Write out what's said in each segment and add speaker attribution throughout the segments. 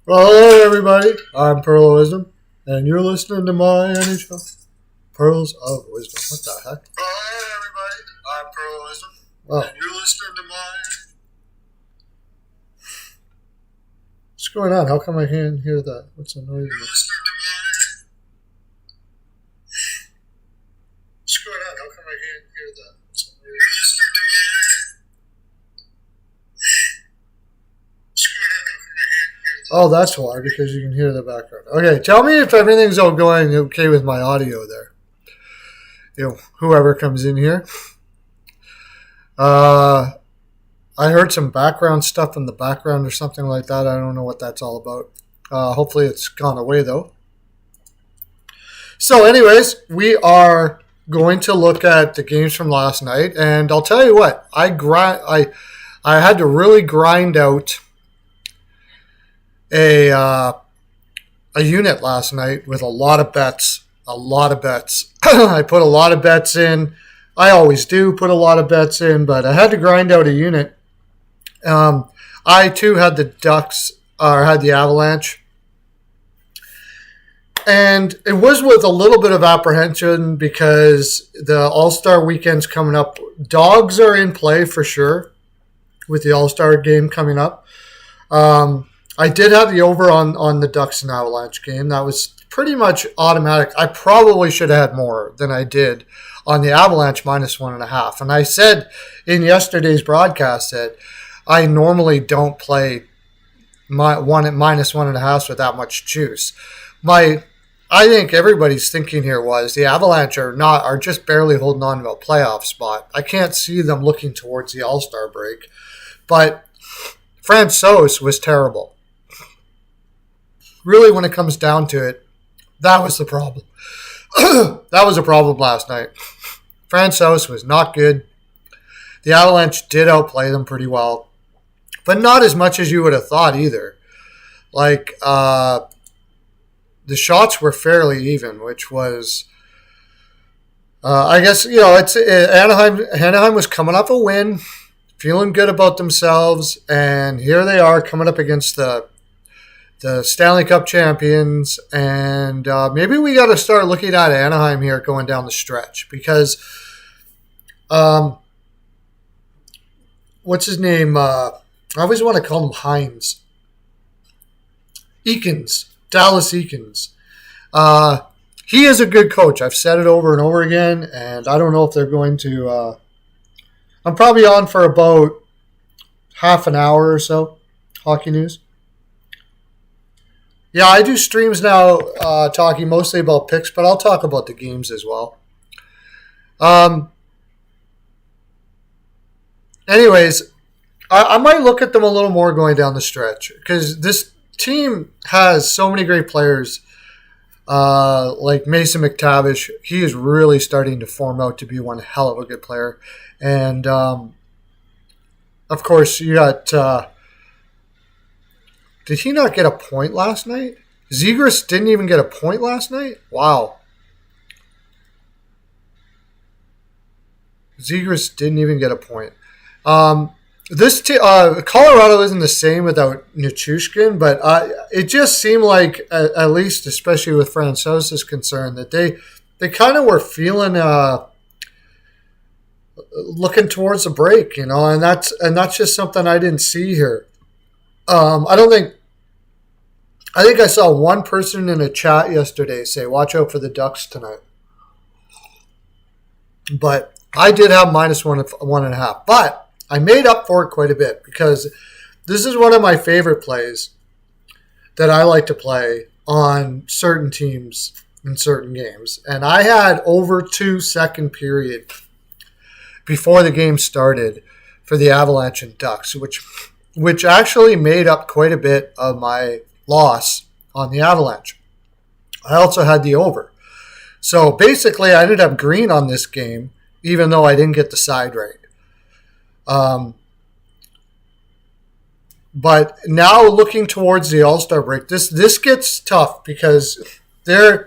Speaker 1: Well, hello everybody. I'm Pearlo, and you're listening to my NHL Pearls of Wisdom. What the heck? Well, hello everybody. I'm Pearlo, and you're listening to my. What's going on? How come I can't hear that? What's the noise? You're listening to my. What's going on? How come I can't hear that? What's the noise? You're listening to my. Oh, that's why, because you can hear the background. Okay, tell me if everything's all going okay with my audio there. Whoever comes in here. I heard some background stuff in the background or something like that. I don't know what that's all about. Hopefully it's gone away, though. So, anyways, we are going to look at the games from last night. And I'll tell you what, I had to really grind out a unit last night with a lot of bets. I put a lot of bets in. I always do put a lot of bets in, but I had to grind out a unit. I too had the Ducks, or had the Avalanche, and it was with a little bit of apprehension because the All-Star weekend's coming up. Dogs are in play for sure with the All-Star game coming up. I did have the over on the Ducks and Avalanche game. That was pretty much automatic. I probably should have had more than I did on the Avalanche -1.5. And I said in yesterday's broadcast that I normally don't play -1.5 with that much juice. I think everybody's thinking here was the Avalanche are just barely holding on to a playoff spot. I can't see them looking towards the All-Star break. But Francouz was terrible. Really, when it comes down to it, that was the problem. That was a problem last night. Francouz was not good. The Avalanche did outplay them pretty well, but not as much as you would have thought either. Like, the shots were fairly even, which was, I guess, it's Anaheim was coming off a win, feeling good about themselves, and here they are coming up against the Stanley Cup champions, and maybe we got to start looking at Anaheim here going down the stretch because, what's his name? I always want to call him Hines. Dallas Eakins. He is a good coach. I've said it over and over again, and I don't know if they're going to. I'm probably on for about half an hour or so. Hockey news. Yeah, I do streams now talking mostly about picks, but I'll talk about the games as well. Anyways, I might look at them a little more going down the stretch because this team has so many great players like Mason McTavish. He is really starting to form out to be one hell of a good player. And, of course, you got... did he not get a point last night? Zegras didn't even get a point last night? Wow. Zegras didn't even get a point. Colorado isn't the same without Nichushkin, but it just seemed like, at least especially with Francouz is concerned, that they kind of were feeling looking towards a break, and that's just something I didn't see here. I think I saw one person in a chat yesterday say, watch out for the Ducks tonight. But I did have -1.5. But I made up for it quite a bit because this is one of my favorite plays that I like to play on certain teams in certain games. And I had over 2-second period before the game started for the Avalanche and Ducks, which actually made up quite a bit of my loss on the Avalanche. I also had the over. So basically, I ended up green on this game, even though I didn't get the side right. But now looking towards the All-Star break, this gets tough because there'll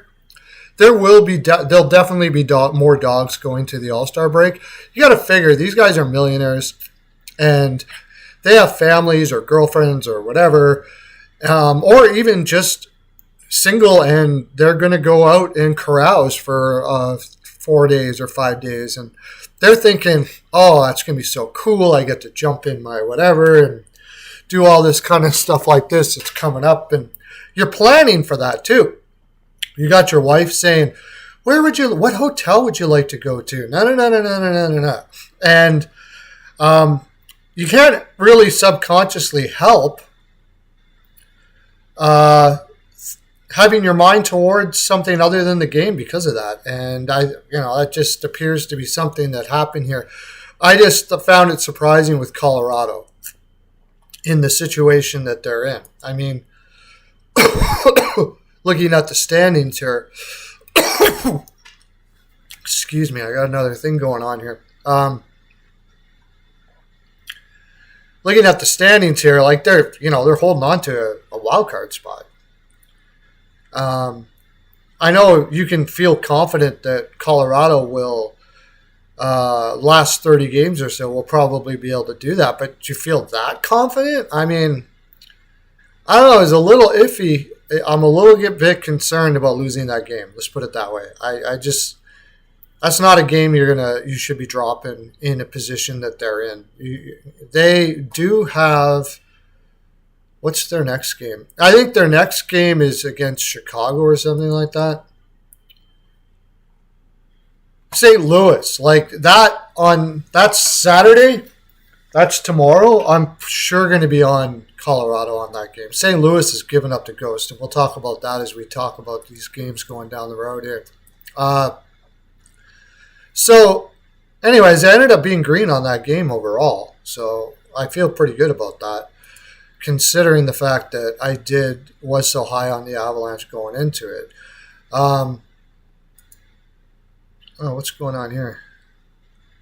Speaker 1: definitely be more dogs going to the All-Star break. You got to figure these guys are millionaires and they have families or girlfriends or whatever. or even just single, and they're going to go out and carouse for 4 days or 5 days, and they're thinking, oh, that's going to be so cool. I get to jump in my whatever and do all this kind of stuff like this. It's coming up, and you're planning for that too. You got your wife saying, what hotel would you like to go to? No. And you can't really subconsciously help having your mind towards something other than the game because of that. And that just appears to be something that happened here. I just found it surprising with Colorado in the situation that they're in. I mean, looking at the standings here, excuse me, I got another thing going on here. Looking at the standings here, like they're holding on to a wild card spot. I know you can feel confident that Colorado will last 30 games or so will probably be able to do that, but do you feel that confident? I mean, I don't know. It's a little iffy. I'm a little bit concerned about losing that game. Let's put it that way. I just that's not a game you should be dropping in a position that they're in. They do have. What's their next game? I think their next game is against Chicago or something like that. St. Louis, like that that's Saturday. That's tomorrow. I'm sure going to be on Colorado on that game. St. Louis has given up the ghost, and we'll talk about that as we talk about these games going down the road here. So, anyways, I ended up being green on that game overall, so I feel pretty good about that, considering the fact that I was so high on the Avalanche going into it. What's going on here?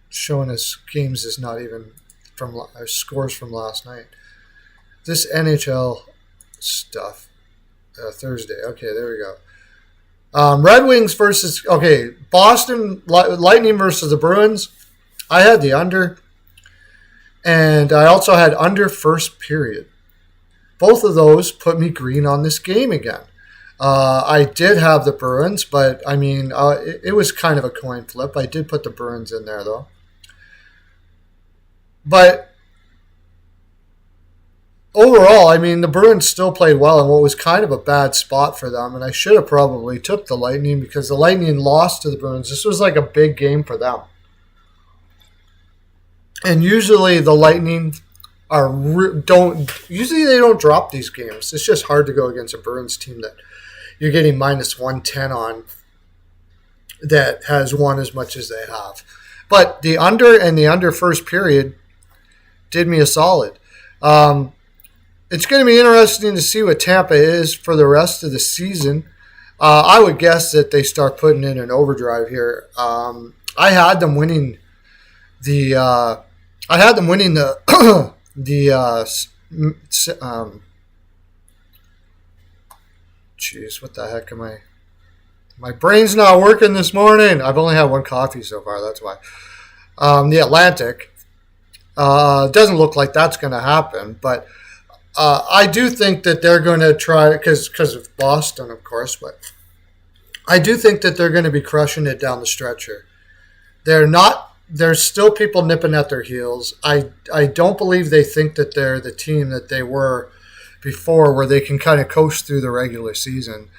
Speaker 1: Showing us games is not even from scores from last night. This NHL stuff. Thursday. Okay, there we go. Red Wings versus... Okay, Boston Lightning versus the Bruins. I had the under. And I also had under first period. Both of those put me green on this game again. I did have the Bruins, but I mean, it was kind of a coin flip. I did put the Bruins in there, though. But overall, I mean, the Bruins still played well in what was kind of a bad spot for them, and I should have probably took the Lightning because the Lightning lost to the Bruins. This was like a big game for them. And usually the Lightning usually they don't drop these games. It's just hard to go against a Bruins team that you're getting minus 110 on that has won as much as they have. But the under and the under first period did me a solid. It's going to be interesting to see what Tampa is for the rest of the season. I would guess that they start putting in an overdrive here. I had them winning the Jeez, what the heck am I? My brain's not working this morning. I've only had one coffee so far, that's why. The Atlantic. Doesn't look like that's going to happen, but I do think that they're going to try, because of Boston, of course, but I do think that they're going to be crushing it down the stretch here. There's still people nipping at their heels. I don't believe they think that they're the team that they were before, where they can kind of coast through the regular season.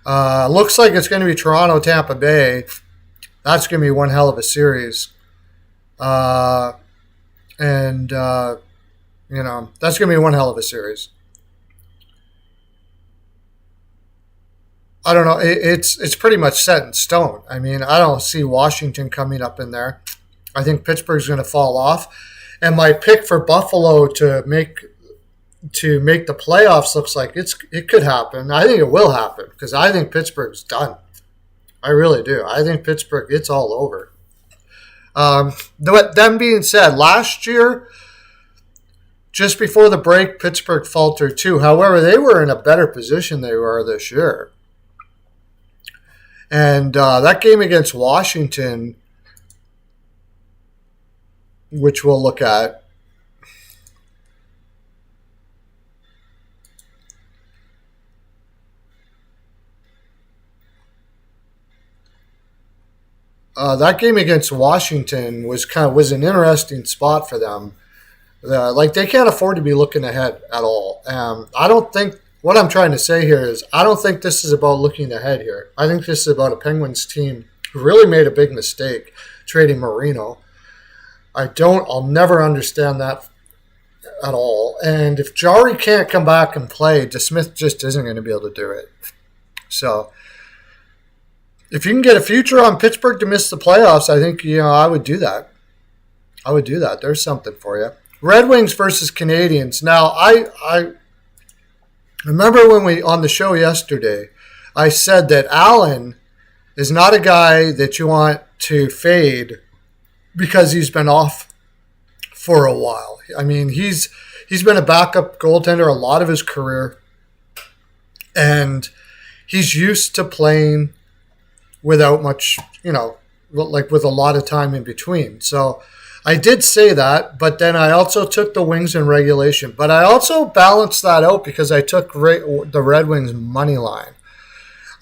Speaker 1: Looks like it's going to be Toronto, Tampa Bay. That's going to be one hell of a series. That's going to be one hell of a series. I don't know. It's pretty much set in stone. I mean, I don't see Washington coming up in there. I think Pittsburgh's going to fall off. And my pick for Buffalo to make the playoffs looks like it could happen. I think it will happen because I think Pittsburgh's done. I really do. I think Pittsburgh, it's all over. Them being said, last year, just before the break, Pittsburgh faltered too. However, they were in a better position than they were this year. And that game against Washington, which we'll look at, that game against Washington was an interesting spot for them. Like they can't afford to be looking ahead at all. I don't think what I'm trying to say here is I don't think this is about looking ahead here. I think this is about a Penguins team who really made a big mistake trading Marino. I'll never understand that at all. And if Jari can't come back and play, DeSmith just isn't going to be able to do it. So if you can get a future on Pittsburgh to miss the playoffs, I think, I would do that. There's something for you. Red Wings versus Canadians. Now, I remember when we, on the show yesterday, I said that Allen is not a guy that you want to fade because he's been off for a while. I mean, he's been a backup goaltender a lot of his career, and he's used to playing without much, like with a lot of time in between. So I did say that, but then I also took the Wings in regulation. But I also balanced that out because I took the Red Wings money line.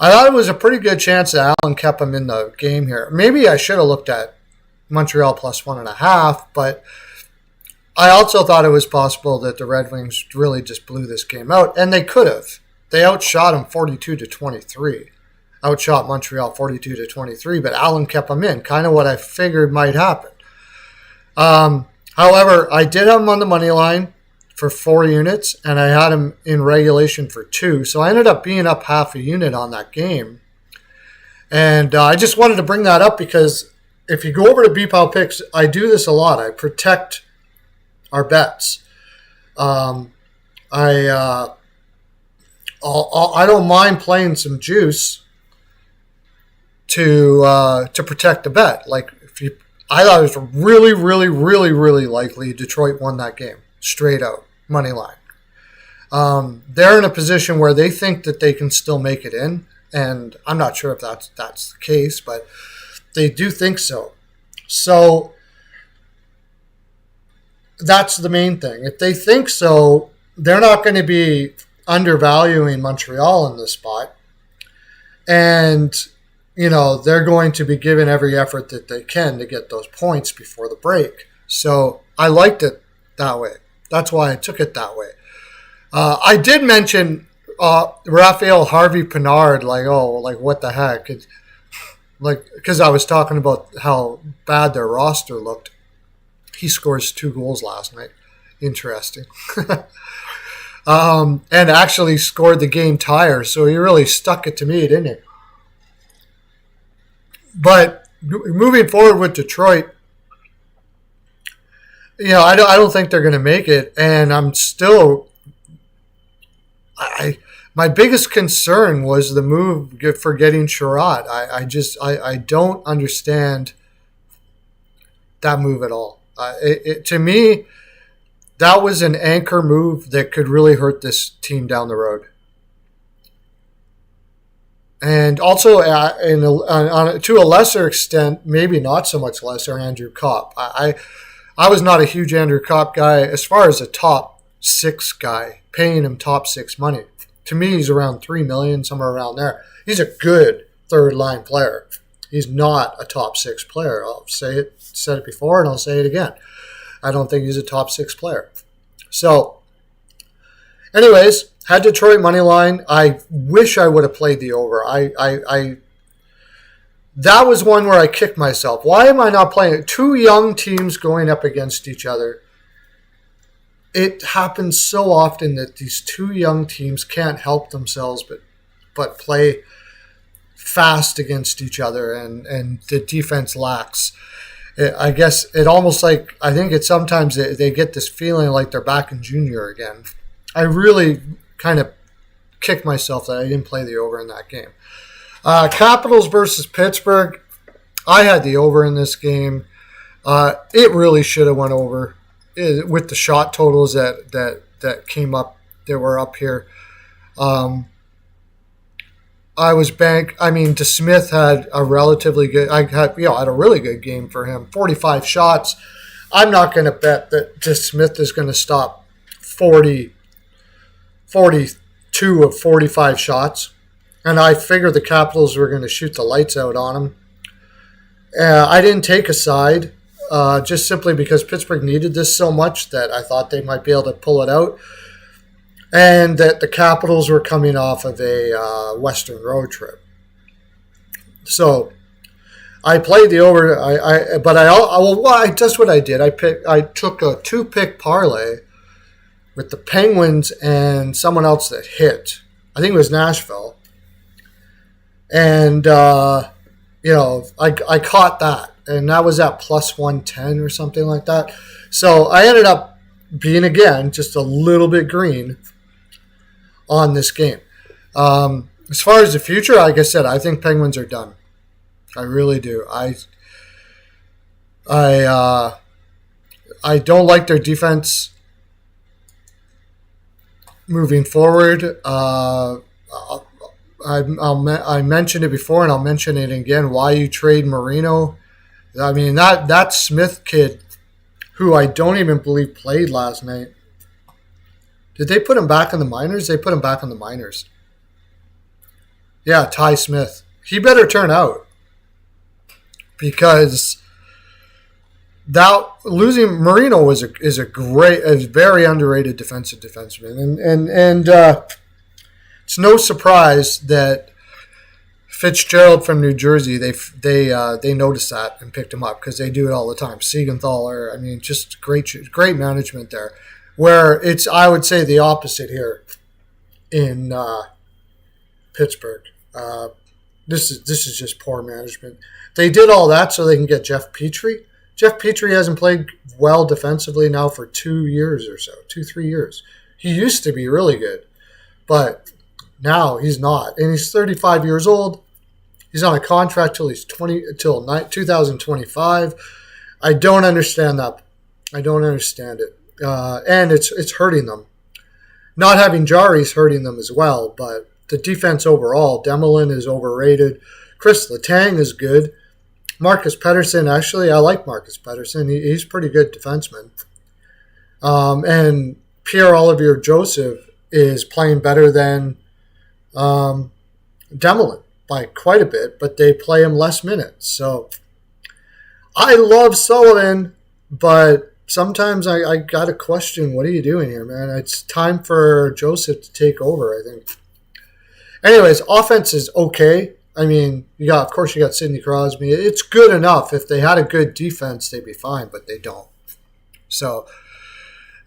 Speaker 1: I thought it was a pretty good chance that Allen kept him in the game here. Maybe I should have looked at Montreal plus 1.5, but I also thought it was possible that the Red Wings really just blew this game out, and they could have. They outshot them 42-23. Outshot Montreal 42-23, but Allen kept them in, kind of what I figured might happen. However, I did have him on the money line for 4 units, and I had him in regulation for 2, so I ended up being up half a unit on that game. And I just wanted to bring that up because if you go over to BPOW Picks, I do this a lot. I protect our bets. I don't mind playing some juice to protect the bet. Like I thought it was really, really, really, really likely Detroit won that game straight out money line. They're in a position where they think that they can still make it in, and I'm not sure if that's the case, but they do think so. So that's the main thing. If they think so, they're not going to be undervaluing Montreal in this spot. And, they're going to be giving every effort that they can to get those points before the break. So I liked it that way. That's why I took it that way. I did mention Raphael Harvey-Pinard, what the heck? Because I was talking about how bad their roster looked. He scores 2 goals last night. Interesting. And actually scored the game tire, so he really stuck it to me, didn't he? But moving forward with Detroit, I don't think they're going to make it, and I'm still. My biggest concern was the move for getting Sherratt. I don't understand that move at all. To me, that was an anchor move that could really hurt this team down the road. And also, to a lesser extent, maybe not so much lesser, Andrew Kopp. I was not a huge Andrew Kopp guy as far as a top 6 guy, paying him top 6 money. To me, he's around $3 million, somewhere around there. He's a good third-line player. He's not a top 6 player. I'll said it before, and I'll say it again. I don't think he's a top 6 player. So, anyways, had Detroit money line. I wish I would have played the over. That was one where I kicked myself. Why am I not playing it? 2 young teams going up against each other. It happens so often that these 2 young teams can't help themselves but play fast against each other, and the defense lacks. I guess it almost like, I think it's sometimes they get this feeling like they're back in junior again. I really kind of kicked myself that I didn't play the over in that game. Capitals versus Pittsburgh. I had the over in this game. It really should have went over with the shot totals that came up, that were up here. DeSmith had a relatively good. I had a really good game for him. 45 shots. I'm not going to bet that DeSmith is going to stop 42 of 45 shots. And I figured the Capitals were going to shoot the lights out on him. I didn't take a side just simply because Pittsburgh needed this so much that I thought they might be able to pull it out, and that the Capitals were coming off of a Western road trip. So I played the over. That's what I did. I took a 2-pick parlay with the Penguins and someone else that hit. I think it was Nashville, and I caught that, and that was at plus 110 or something like that. So I ended up being again just a little bit green on this game. As far as the future, like I said, I think Penguins are done. I really do. I don't like their defense moving forward. I mentioned it before, and I'll mention it again. Why you trade Marino? I mean, that Smith kid, who I don't even believe played last night. Did they put him back in the minors? They put him back in the minors. Yeah, Ty Smith. He better turn out, because that losing Marino is a very underrated defenseman, and it's no surprise that Fitzgerald from New Jersey they noticed that and picked him up, because they do it all the time. Siegenthaler, I mean, just great management there. Where it's, I would say, the opposite here in Pittsburgh. This is just poor management. They did all that so they can get Jeff Petrie. Jeff Petrie hasn't played well defensively now for 2 years or so, 3 years. He used to be really good, but now he's not. And he's 35 years old. He's on a contract till 2025. I don't understand that. I don't understand it. And it's hurting them. Not having Jari is hurting them as well, but the defense overall, Demelin is overrated. Chris Letang is good. Marcus Pettersson, actually, I like Marcus Pettersson. He's a pretty good defenseman. And Pierre-Olivier Joseph is playing better than Demelin by quite a bit, but they play him less minutes. So I love Sullivan, but sometimes I got to question, what are you doing here, man? It's time for Joseph to take over, I think. Anyways, offense is okay. I mean, of course you got Sidney Crosby. It's good enough. If they had a good defense, they'd be fine, but they don't. So,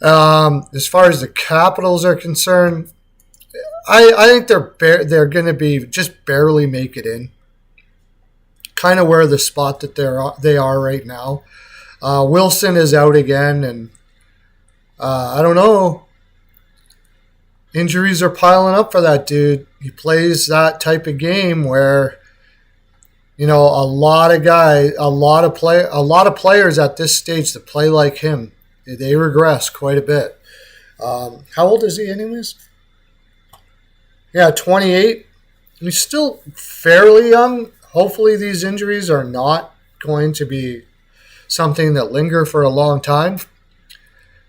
Speaker 1: as far as the Capitals are concerned, I think they're going to be just barely make it in. Kind of where the spot that they are right now. Wilson is out again, and I don't know. Injuries are piling up for that dude. He plays that type of game where, a lot of players at this stage that play like him, they regress quite a bit. How old is he anyways? Yeah, 28. He's still fairly young. Hopefully these injuries are not going to be something that linger for a long time.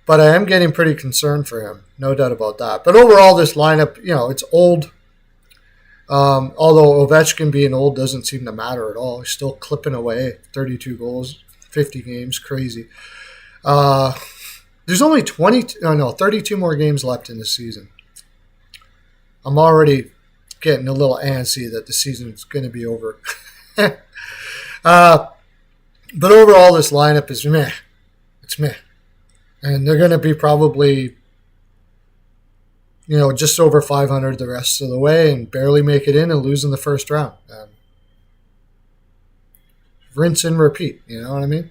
Speaker 1: But I am getting pretty concerned for him. No doubt about that. But overall, this lineup, it's old. Although Ovechkin being old doesn't seem to matter at all. He's still clipping away. 32 goals, 50 games. Crazy. There's only 32 more games left in the season. I'm already getting a little antsy that the season's going to be over. But overall, this lineup is meh. It's meh. And they're going to be probably, just over 500 the rest of the way and barely make it in and lose in the first round. Rinse and repeat, you know what I mean?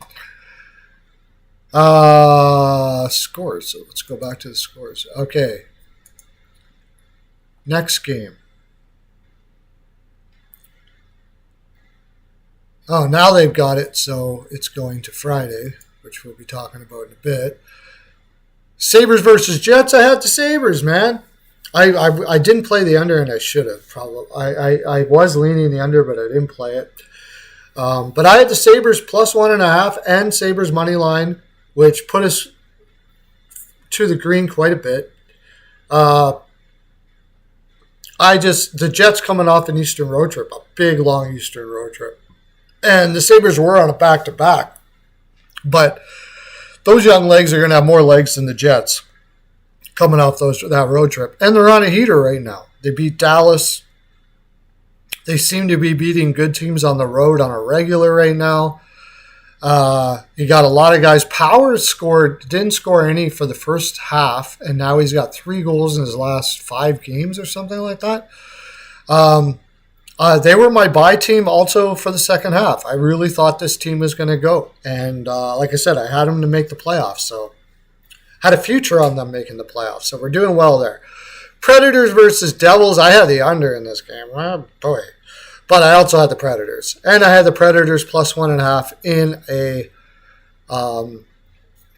Speaker 1: Scores. So let's go back to the scores. Okay. Next game. Oh, now they've got it, so it's going to Friday, which we'll be talking about in a bit. Sabres versus Jets. I had the Sabres, man. I didn't play the under, and I should have probably. I was leaning the under, but I didn't play it. But I had the Sabres plus 1.5 and Sabres money line, which put us to the green quite a bit. The Jets coming off an Eastern road trip, a big long Eastern road trip. And the Sabres were on a back-to-back. But those young legs are going to have more legs than the Jets coming off that road trip. And they're on a heater right now. They beat Dallas. They seem to be beating good teams on the road on a regular right now. You got a lot of guys. Power didn't score any for the first half, and now he's got 3 goals in his last 5 games or something like that. They were my buy team also for the second half. I really thought this team was going to go. And like I said, I had them to make the playoffs. So had a future on them making the playoffs. So we're doing well there. Predators versus Devils. I had the under in this game. Oh, boy. But I also had the Predators. And I had the Predators plus 1.5 in a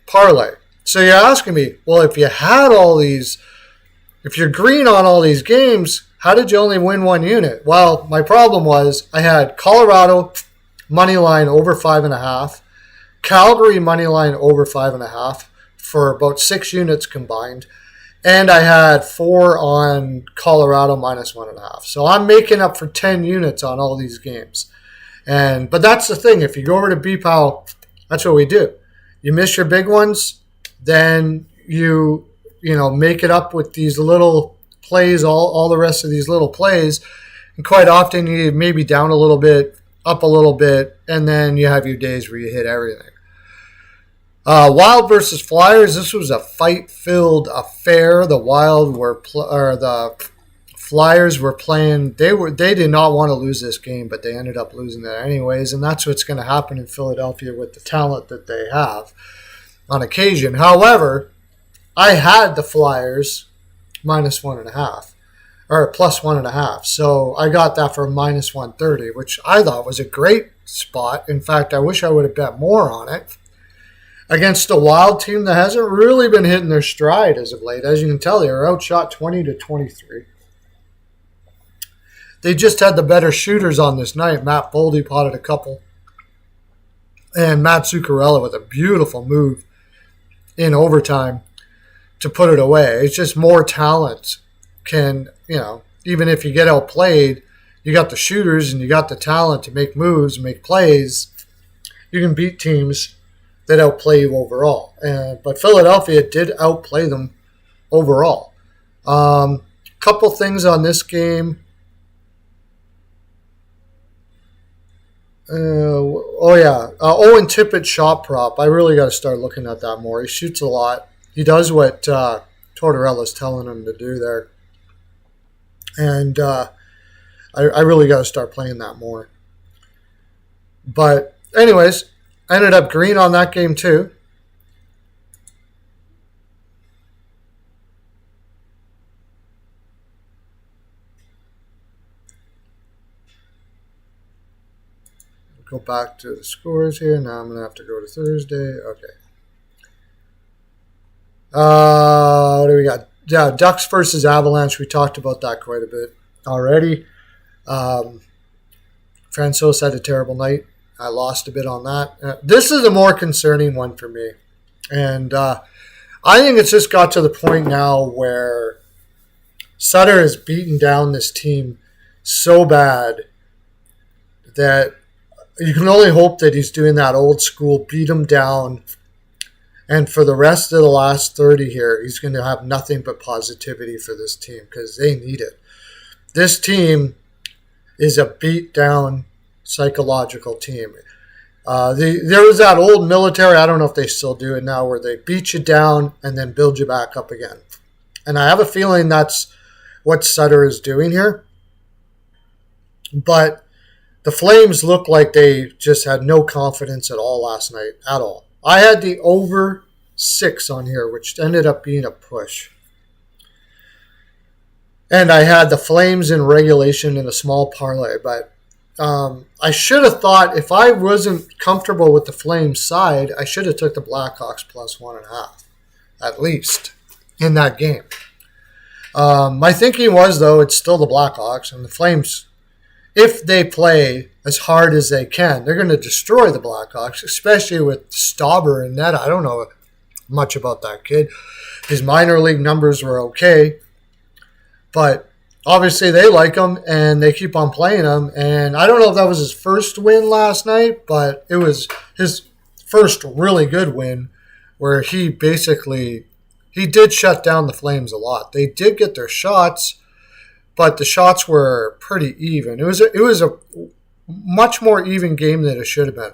Speaker 1: parlay. So you're asking me, well, if you had all these, if you're green on all these games, how did you only win 1 unit? Well, my problem was I had Colorado money line over 5.5, Calgary money line over 5.5 for about 6 units combined. And I had 4 on Colorado minus 1.5. So I'm making up for 10 units on all these games. But that's the thing. If you go over to BPAL, that's what we do. You miss your big ones, then you make it up with these little plays, all the rest of these little plays. And quite often you may be down a little bit, up a little bit, and then you have your days where you hit everything. Wild versus Flyers. This was a fight-filled affair. The the Flyers were playing. They did not want to lose this game, but they ended up losing it anyways. And that's what's going to happen in Philadelphia with the talent that they have on occasion. However, I had the Flyers minus 1.5 or plus 1.5. So I got that for minus 130, which I thought was a great spot. In fact, I wish I would have bet more on it. Against a Wild team that hasn't really been hitting their stride as of late. As you can tell, they were outshot 20-23. They just had the better shooters on this night. Matt Boldy potted a couple. And Matt Zuccarello with a beautiful move in overtime to put it away. It's just more talent can, even if you get outplayed, you got the shooters and you got the talent to make moves and make plays. You can beat teams that outplay you overall. But Philadelphia did outplay them overall. Couple things on this game. Owen Tippett shot prop. I really got to start looking at that more. He shoots a lot. He does what Tortorella's telling him to do there. And I really got to start playing that more. But anyways, I ended up green on that game too. Go back to the scores here. Now I'm going to have to go to Thursday. Okay. What do we got? Yeah, Ducks versus Avalanche. We talked about that quite a bit already. Francois had a terrible night. I lost a bit on that. This is a more concerning one for me. And I think it's just got to the point now where Sutter has beaten down this team so bad that you can only hope that he's doing that old school, beat him down. And for the rest of the last 30 here, he's going to have nothing but positivity for this team because they need it. This team is a beat down psychological team. There was that old military, I don't know if they still do it now, where they beat you down and then build you back up again. And I have a feeling that's what Sutter is doing here. But the Flames look like they just had no confidence at all last night, at all. I had the over 6 on here, which ended up being a push. And I had the Flames in regulation in a small parlay, but I should have thought if I wasn't comfortable with the Flames side, I should have took the Blackhawks plus 1.5, at least, in that game. My thinking was, though, it's still the Blackhawks, and the Flames, if they play as hard as they can, they're going to destroy the Blackhawks, especially with Stauber in net. I don't know much about that kid. His minor league numbers were okay, but obviously they like him and they keep on playing him. And I don't know if that was his first win last night, but it was his first really good win where he did shut down the Flames a lot. They did get their shots, but the shots were pretty even. It was a much more even game than it should have been.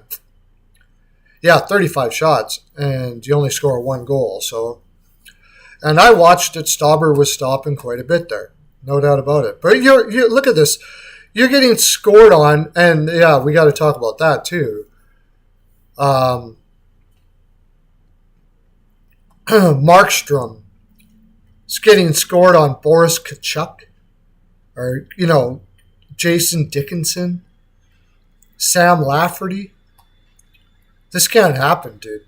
Speaker 1: Yeah, 35 shots, and you only score one goal. So, and I watched it. Stauber was stopping quite a bit there, no doubt about it. But you look at this. You're getting scored on, and yeah, we got to talk about that too. Markstrom is getting scored on Boris Tkachuk, or Jason Dickinson, Sam Lafferty. This can't happen, dude.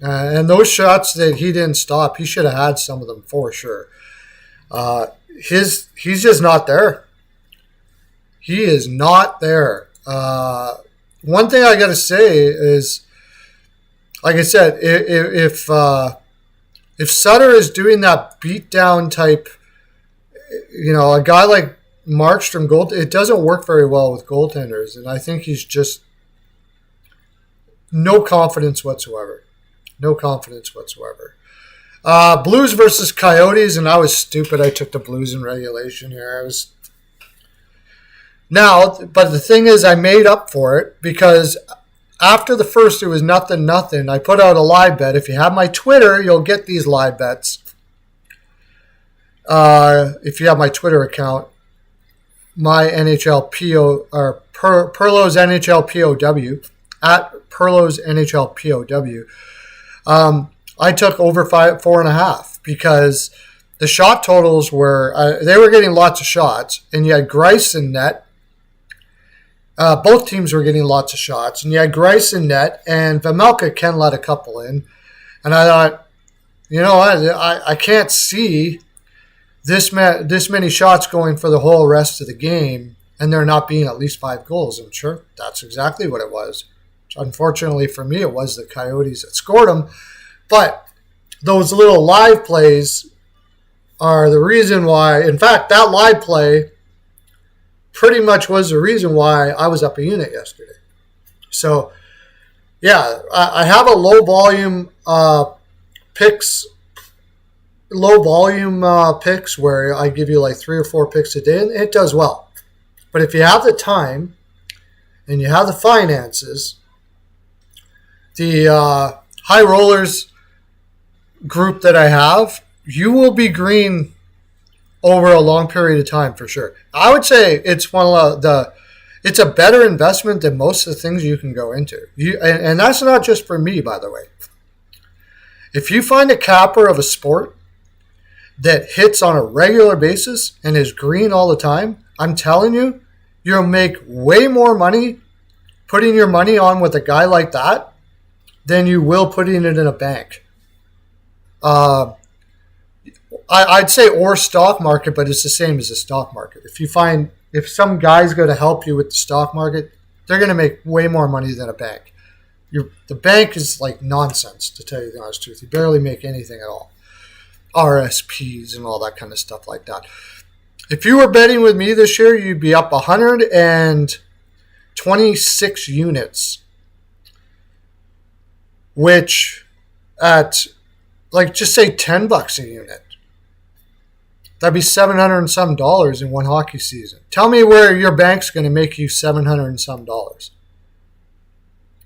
Speaker 1: And those shots that he didn't stop, he should have had some of them for sure. He's just not there. He is not there. One thing I got to say is, like I said, if Sutter is doing that beatdown type, a guy like Markstrom, it doesn't work very well with goaltenders, and I think he's just no confidence whatsoever. No confidence whatsoever. Blues versus Coyotes, and I was stupid. I took the Blues in regulation here. But the thing is, I made up for it because after the first, it was 0-0. I put out a live bet. If you have my Twitter, you'll get these live bets. If you have my Twitter account, my NHL PO or Pearlo's NHL POW at Pearlo's NHL POW. I took over 4.5 because the shot totals were they were getting lots of shots, and you had Greiss in net. Both teams were getting lots of shots, and you had Greiss in net, and Vejmelka can let a couple in. And I thought, I can't see this many shots going for the whole rest of the game, and there not being at least 5 goals. And sure, that's exactly what it was. Unfortunately for me, it was the Coyotes that scored them. But those little live plays are the reason why. In fact, that live play pretty much was the reason why I was up a unit yesterday. So, yeah, I have a low volume picks where I give you like 3 or 4 picks a day, and it does well. But if you have the time and you have the finances, the high rollers group that I have, you will be green over a long period of time for sure. I would say it's it's a better investment than most of the things you can go into. And that's not just for me, by the way. If you find a capper of a sport that hits on a regular basis and is green all the time, I'm telling you, you'll make way more money putting your money on with a guy like that than you will putting it in a bank. I'd say or stock market, but it's the same as the stock market. If some guy's going to help you with the stock market, they're going to make way more money than a bank. The bank is like nonsense, to tell you the honest truth. You barely make anything at all. RSPs and all that kind of stuff like that. If you were betting with me this year, you'd be up 126 units, which at just say $10 a unit, that'd be $700 and some in one hockey season. Tell me where your bank's going to make you $700 and some.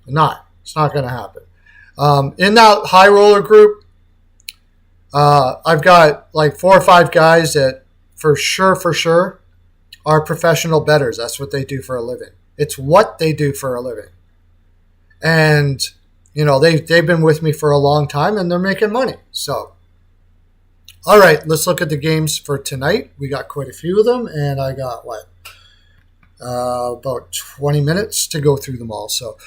Speaker 1: It's not going to happen. In that high roller group, I've got like 4 or 5 guys that for sure are professional bettors. That's what they do for a living. It's what they do for a living. And they've been with me for a long time, and they're making money. So, all right, let's look at the games for tonight. We got quite a few of them, and I got, about 20 minutes to go through them all. So,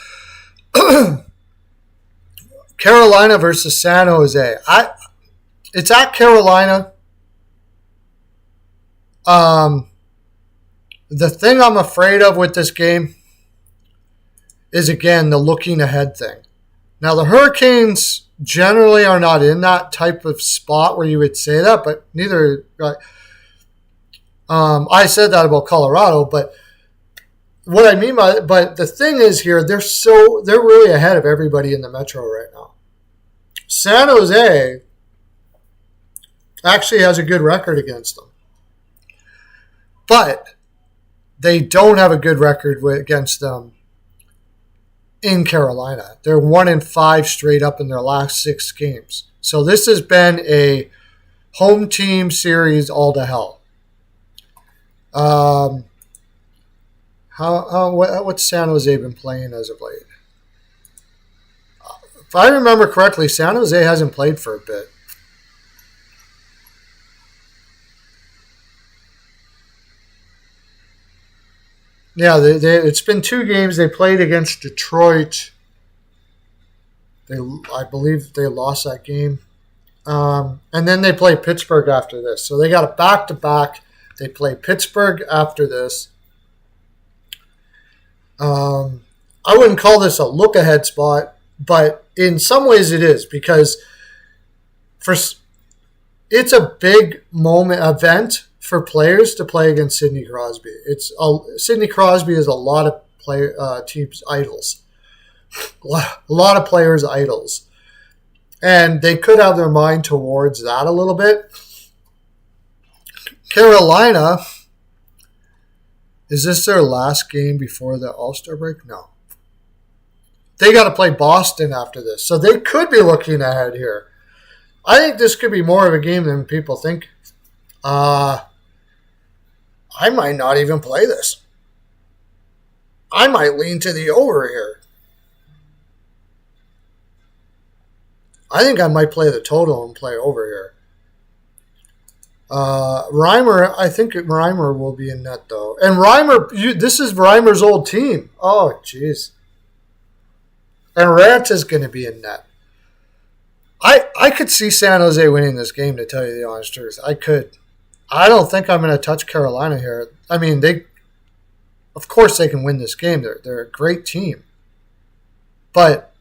Speaker 1: Carolina versus San Jose. It's at Carolina. The thing I'm afraid of with this game is, again, the looking ahead thing. Now, the Hurricanes generally are not in that type of spot where you would say that, but neither. I said that about Colorado, but what I mean but the thing is here, they're really ahead of everybody in the Metro right now. San Jose actually has a good record against them, but they don't have a good record against them in Carolina. They're 1-5 straight up in their last 6 games. So this has been a home team series all to hell. What's San Jose been playing as of late? If I remember correctly, San Jose hasn't played for a bit. Yeah, it's been 2 games. They played against Detroit. I believe they lost that game. And then they play Pittsburgh after this. So they got a back-to-back. They play Pittsburgh after this. I wouldn't call this a look-ahead spot, but in some ways it is, because it's a big event for players to play against Sidney Crosby. Sidney Crosby is a lot of teams' idols. A lot of players' idols. And they could have their mind towards that a little bit. Carolina, is this their last game before the All-Star break? No. They got to play Boston after this. So they could be looking ahead here. I think this could be more of a game than people think. I might not even play this. I might lean to the over here. I think I might play the total and play over here. I think Reimer will be in net, though. And this is Reimer's old team. Oh, jeez. And Rant is going to be in net. I could see San Jose winning this game, to tell you the honest truth. I could. I don't think I'm going to touch Carolina here. I mean, of course they can win this game. They're a great team. But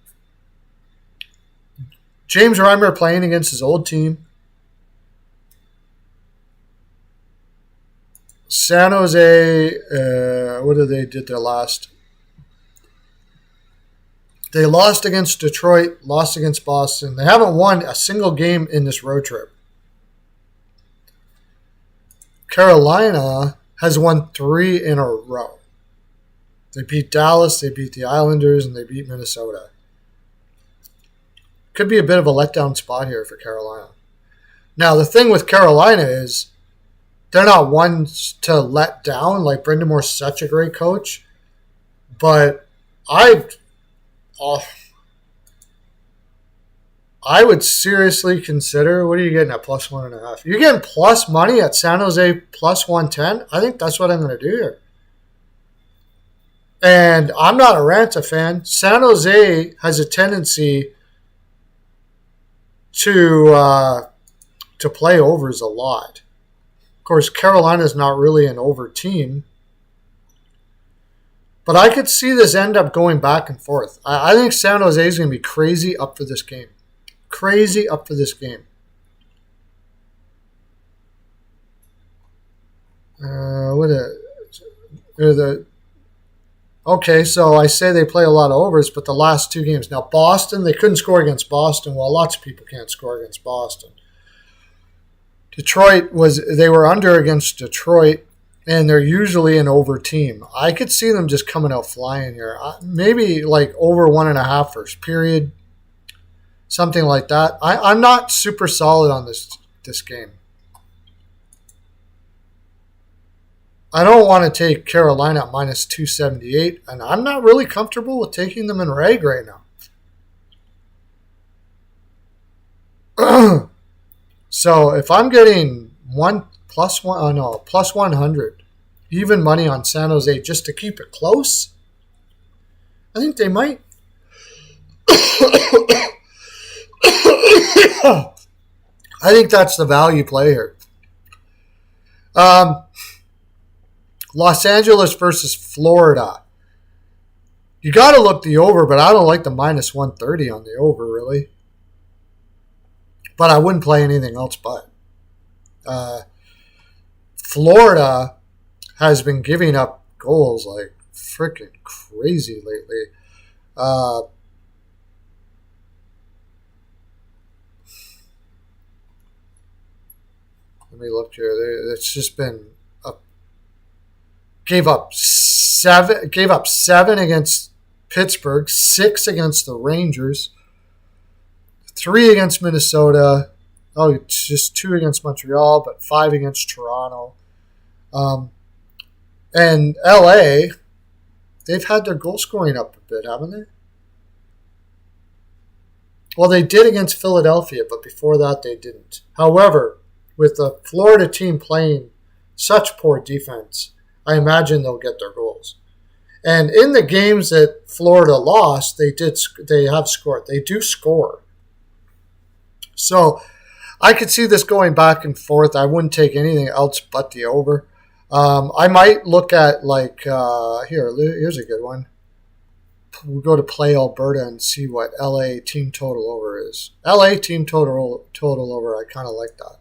Speaker 1: James Reimer playing against his old team. San Jose, what did they did their last? They lost against Detroit, lost against Boston. They haven't won a single game in this road trip. Carolina has won 3 in a row. They beat Dallas, they beat the Islanders, and they beat Minnesota. Could be a bit of a letdown spot here for Carolina. Now, the thing with Carolina is they're not ones to let down. Like, Brendan Moore's such a great coach. But I would seriously consider, what are you getting at plus 1.5? You're getting plus money at San Jose plus 110? I think that's what I'm going to do here. And I'm not a Ranta fan. San Jose has a tendency to play overs a lot. Of course, Carolina's not really an over team. But I could see this end up going back and forth. I think San Jose is going to be crazy up for this game. Crazy up for this game. Okay, so I say they play a lot of overs, but the last 2 games. Now, Boston, they couldn't score against Boston. Well, lots of people can't score against Boston. Detroit they were under against Detroit, and they're usually an over team. I could see them just coming out flying here. Maybe like over 1.5 first period, something like that. I'm not super solid on this game. I don't want to take Carolina at minus 278, and I'm not really comfortable with taking them in reg right now. So if I'm getting plus 100, even money on San Jose just to keep it close, I think they might. I think that's the value play here. Los Angeles versus Florida. You got to look the over, but I don't like the minus 130 on the over, really. But I wouldn't play anything else but. Florida has been giving up goals like freaking crazy lately. Let me look here. It's just been gave up seven against Pittsburgh, 6 against the Rangers, 3 against Minnesota. Oh, it's just 2 against Montreal, but 5 against Toronto. And LA, they've had their goal scoring up a bit, haven't they? Well, they did against Philadelphia, but before that they didn't. However, with the Florida team playing such poor defense, I imagine they'll get their goals. And in the games that Florida lost, they have scored. They do score. So I could see this going back and forth. I wouldn't take anything else but the over. I might look at here's a good one. We'll go to Play Alberta and see what LA team total over is. LA team total over, I kind of like that.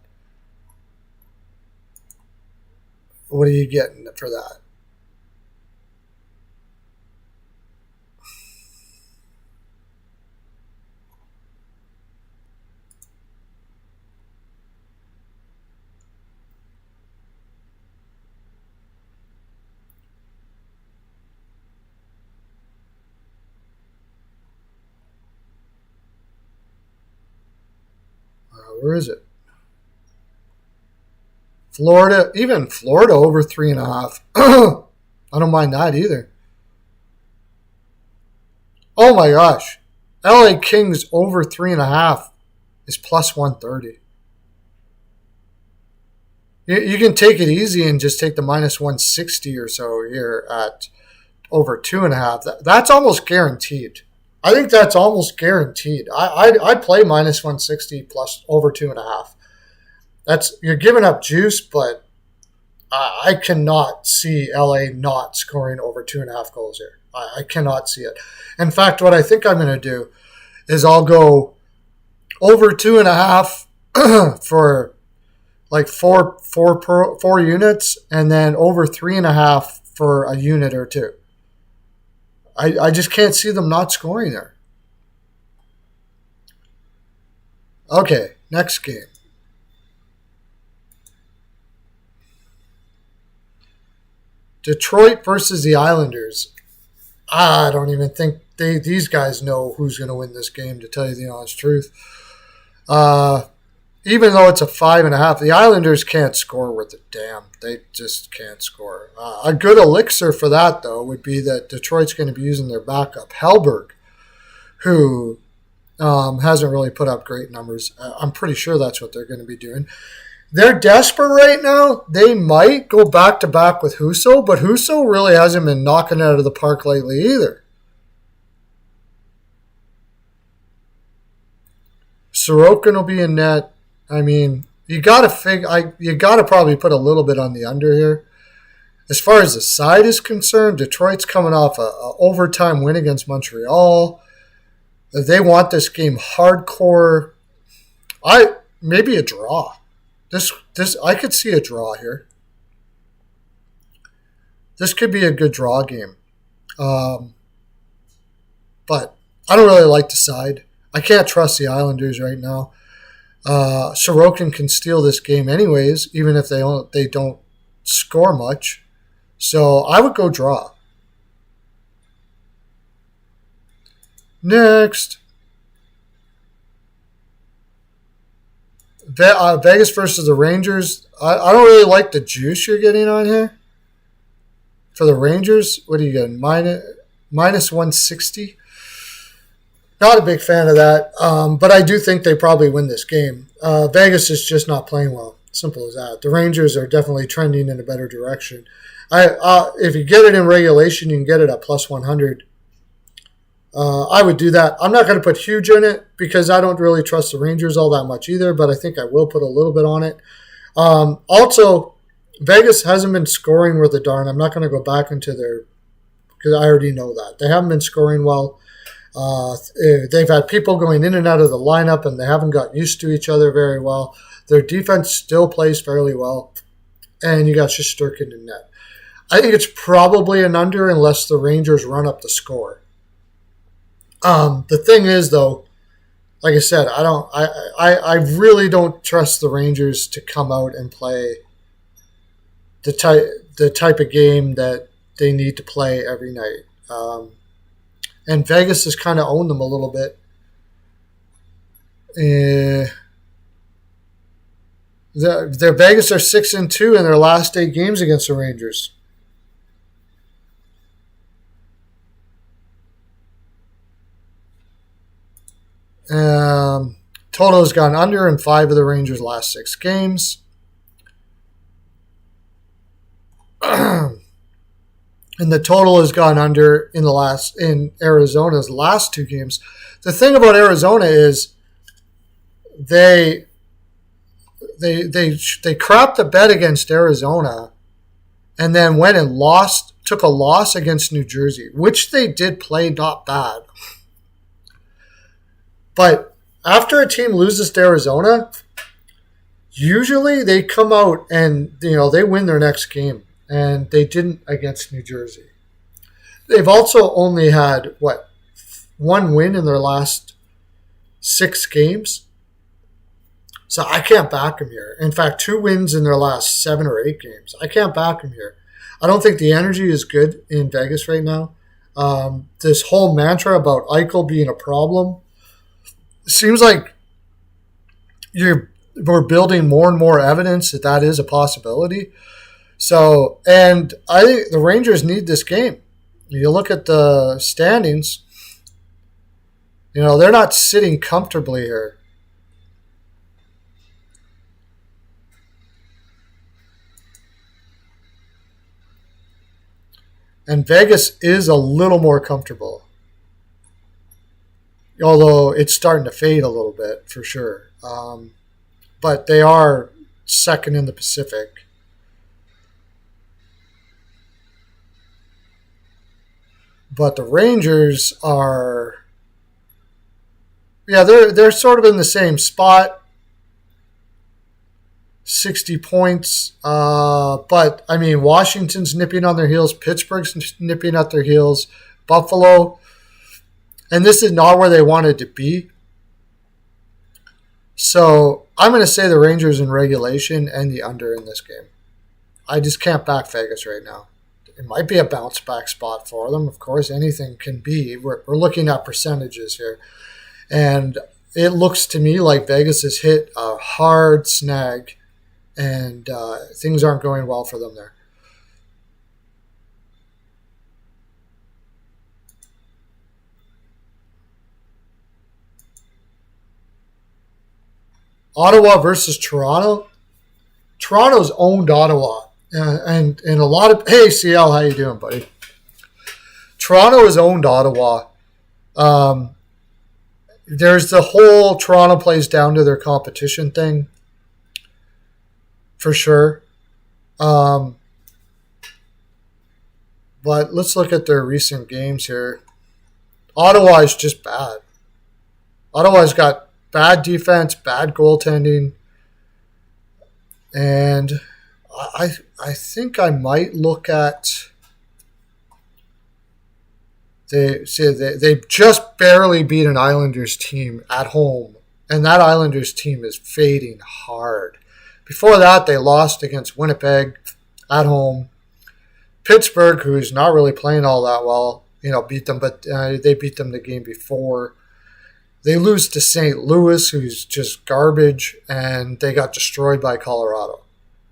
Speaker 1: What are you getting for that? Where is it? Florida, even Florida over 3.5. I don't mind that either. Oh my gosh. LA Kings over 3.5 is plus 130. You can take it easy and just take the minus 160 or so here at over 2.5. That's almost guaranteed. I think that's almost guaranteed. I'd play minus 160 plus over 2.5. You're giving up juice, but I cannot see LA not scoring over 2.5 goals here. I cannot see it. In fact, what I think I'm going to do is I'll go over 2.5 for like four units, and then over 3.5 for a unit or two. I just can't see them not scoring there. Okay, next game. Detroit versus the Islanders. I don't even think these guys know who's going to win this game, to tell you the honest truth. Even though it's a 5.5, the Islanders can't score worth a damn. They just can't score. A good elixir for that, though, would be that Detroit's going to be using their backup, Hellberg, who hasn't really put up great numbers. I'm pretty sure that's what they're going to be doing. They're desperate right now. They might go back-to-back with Husso, but Husso really hasn't been knocking it out of the park lately either. Sorokin will be in net. I mean, you got to probably put a little bit on the under here. As far as the side is concerned, Detroit's coming off a overtime win against Montreal. They want this game hardcore. Maybe a draw. I could see a draw here. This could be a good draw game. But I don't really like the side. I can't trust the Islanders right now. Sorokin can steal this game anyways, even if they don't score much. So I would go draw. Next. Vegas versus the Rangers. I don't really like the juice you're getting on here. For the Rangers, what are you getting? Minus 160? Not a big fan of that, but I do think they probably win this game. Vegas is just not playing well. Simple as that. The Rangers are definitely trending in a better direction. If you get it in regulation, you can get it at plus 100. I would do that. I'm not going to put huge in it because I don't really trust the Rangers all that much either, but I think I will put a little bit on it. Also, Vegas hasn't been scoring worth a darn. I'm not going to go back into because I already know that. They haven't been scoring well. They've had people going in and out of the lineup, and they haven't got used to each other very well. Their defense still plays fairly well. and you got Shesterkin in net. I think it's probably an under unless the Rangers run up the score. The thing is, though, like I said, I really don't trust the Rangers to come out and play the type of game that they need to play every night. And Vegas has kind of owned them a little bit. Their Vegas are 6-2 in their last 8 games against the Rangers. Total has gone under in 5 of the Rangers' last 6 games. And the total has gone under in Arizona's last 2 games. The thing about Arizona is they crapped the bet against Arizona and then went and took a loss against New Jersey, which they did play not bad. But after a team loses to Arizona, usually they come out and they win their next game. And they didn't against New Jersey. They've also only had, 1 win in their last 6 games? So I can't back them here. In fact, 2 wins in their last 7 or 8 games. I can't back them here. I don't think the energy is good in Vegas right now. This whole mantra about Eichel being a problem seems like we're building more and more evidence that is a possibility. So, and I think the Rangers need this game. You look at the standings, they're not sitting comfortably here. And Vegas is a little more comfortable. Although it's starting to fade a little bit, for sure. But they are second in the Pacific. But the Rangers are, they're sort of in the same spot, 60 points. But, Washington's nipping on their heels. Pittsburgh's nipping at their heels. Buffalo. And this is not where they wanted to be. So I'm going to say the Rangers in regulation and the under in this game. I just can't back Vegas right now. It might be a bounce back spot for them. Of course, anything can be. We're looking at percentages here. And it looks to me like Vegas has hit a hard snag and things aren't going well for them there. Ottawa versus Toronto. Toronto's owned Ottawa. And a lot of... Hey, CL, how you doing, buddy? Toronto has owned Ottawa. There's the whole Toronto plays down to their competition thing. For sure. But let's look at their recent games here. Ottawa is just bad. Ottawa's got bad defense, bad goaltending. And I think I might look at... They just barely beat an Islanders team at home, and that Islanders team is fading hard. Before that, they lost against Winnipeg at home. Pittsburgh, who's not really playing all that well, beat them, but they beat them the game before. They lose to St. Louis, who's just garbage, and they got destroyed by Colorado.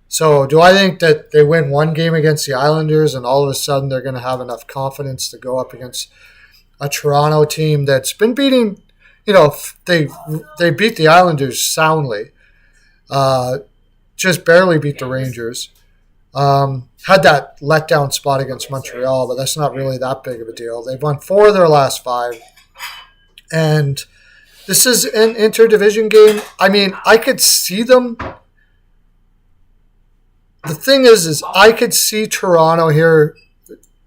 Speaker 1: So do I think that they win one game against the Islanders and all of a sudden they're going to have enough confidence to go up against a Toronto team that's been beating, they beat the Islanders soundly, just barely beat the Rangers. Had that letdown spot against Montreal, but that's not really that big of a deal. They've won 4 of their last 5. And this is an interdivision game. I could see them. The thing is I could see Toronto here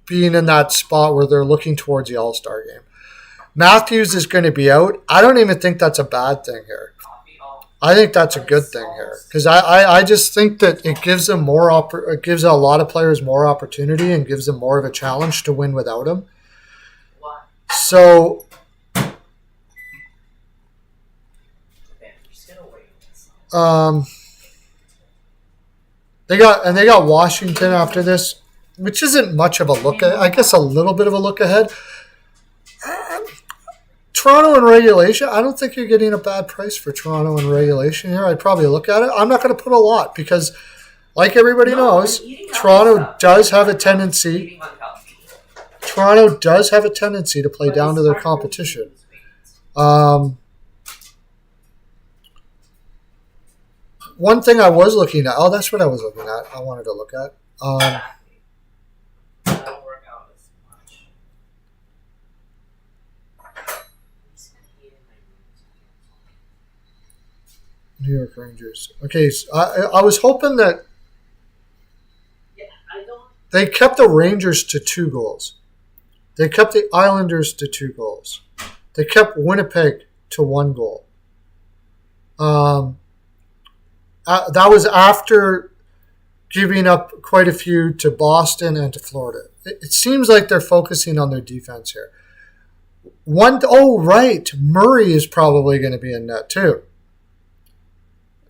Speaker 1: being in that spot where they're looking towards the All-Star game. Matthews is going to be out. I don't even think that's a bad thing here. I think that's a good thing here because I just think that it gives them it gives a lot of players more opportunity and gives them more of a challenge to win without him. So they got Washington after this, which isn't much of a look at. I guess a little bit of a look ahead. Toronto in regulation, I don't think you're getting a bad price for Toronto in regulation here. I'd probably look at it. I'm not going to put a lot because, like everybody knows, Toronto does have a tendency. Toronto does have a tendency to play down to their competition. One thing I was looking at. Oh, that's what I was looking at. I wanted to look at. New York Rangers. Okay, so I was hoping that they kept the Rangers to 2 goals. They kept the Islanders to 2 goals. They kept Winnipeg to 1 goal. That was after giving up quite a few to Boston and to Florida. It seems like they're focusing on their defense here. Right. Murray is probably going to be in net too.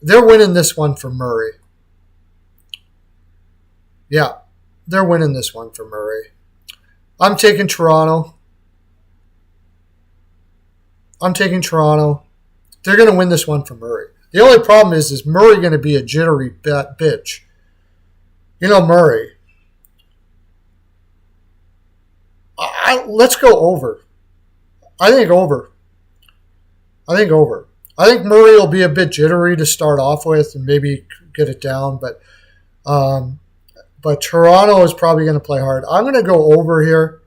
Speaker 1: They're winning this one for Murray. Yeah, they're winning this one for Murray. I'm taking Toronto. They're going to win this one for Murray. The only problem is Murray going to be a jittery bitch? You know Murray. Let's go over. I think over. I think Murray will be a bit jittery to start off with and maybe get it down, but Toronto is probably going to play hard. I'm going to go over here,